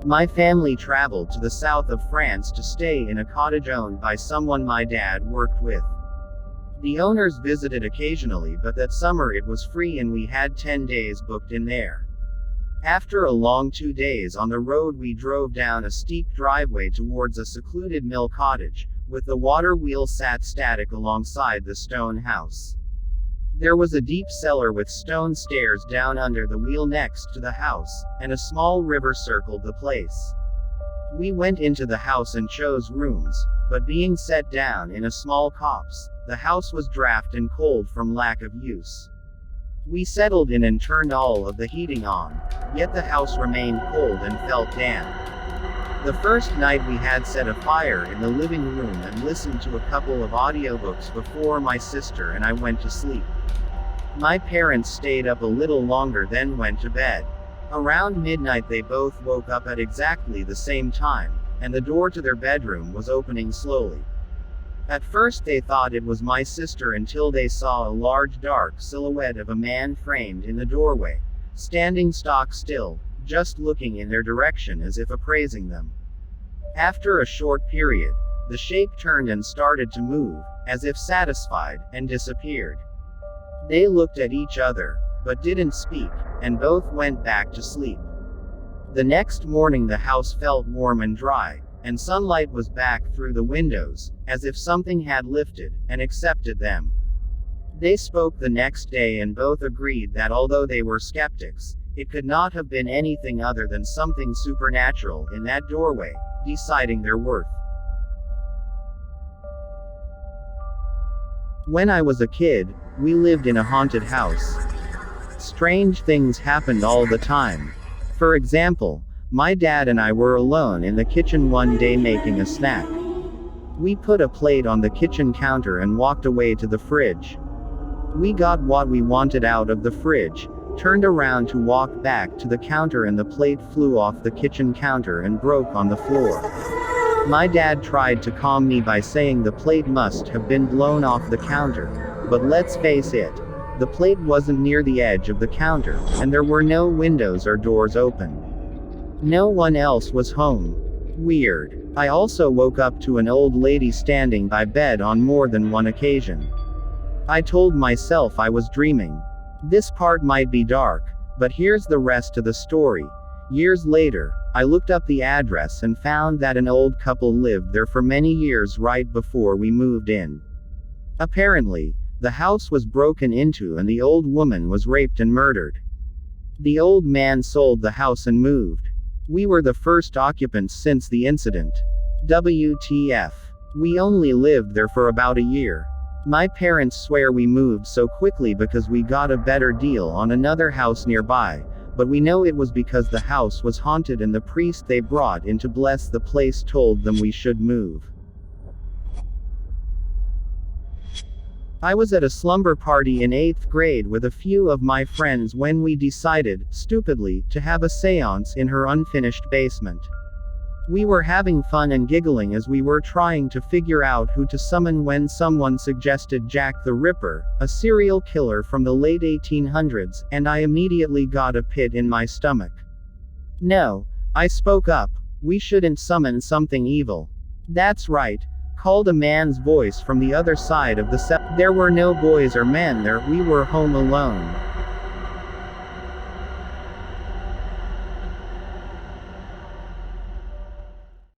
My family traveled to the south of France to stay in a cottage owned by someone my dad worked with. The owners visited occasionally, but that summer it was free and we had 10 days booked in there. After a long 2 days on the road, we drove down a steep driveway towards a secluded mill cottage, with the water wheel sat static alongside the stone house. There was a deep cellar with stone stairs down under the wheel next to the house, and a small river circled the place. We went into the house and chose rooms, but being set down in a small copse, the house was draught and cold from lack of use. We settled in and turned all of the heating on, yet the house remained cold and felt damp. The first night we had set a fire in the living room and listened to a couple of audiobooks before my sister and I went to sleep. My parents stayed up a little longer then went to bed. Around midnight they both woke up at exactly the same time, and the door to their bedroom was opening slowly. At first they thought it was my sister until they saw a large dark silhouette of a man framed in the doorway, standing stock still, just looking in their direction as if appraising them. After a short period, the shape turned and started to move, as if satisfied, and disappeared. They looked at each other, but didn't speak, and both went back to sleep. The next morning the house felt warm and dry, and sunlight was back through the windows, as if something had lifted, and accepted them. They spoke the next day and both agreed that although they were skeptics, it could not have been anything other than something supernatural in that doorway, deciding their worth. When I was a kid, we lived in a haunted house. Strange things happened all the time. For example, my dad and I were alone in the kitchen one day making a snack. We put a plate on the kitchen counter and walked away to the fridge. We got what we wanted out of the fridge, turned around to walk back to the counter and the plate flew off the kitchen counter and broke on the floor. My dad tried to calm me by saying the plate must have been blown off the counter, but let's face it, the plate wasn't near the edge of the counter, and there were no windows or doors open. No one else was home. Weird. I also woke up to an old lady standing by bed on more than one occasion. I told myself I was dreaming. This part might be dark, but here's the rest of the story. Years later, I looked up the address and found that an old couple lived there for many years right before we moved in. Apparently, the house was broken into and the old woman was raped and murdered. The old man sold the house and moved. We were the first occupants since the incident. WTF. We only lived there for about a year. My parents swear we moved so quickly because we got a better deal on another house nearby, but we know it was because the house was haunted and the priest they brought in to bless the place told them we should move. I was at a slumber party in 8th grade with a few of my friends when we decided, stupidly, to have a seance in her unfinished basement. We were having fun and giggling as we were trying to figure out who to summon when someone suggested Jack the Ripper, a serial killer from the late 1800s, and I immediately got a pit in my stomach. No, I spoke up, we shouldn't summon something evil. That's right, called a man's voice from the other side of the cell. There were no boys or men there, we were home alone.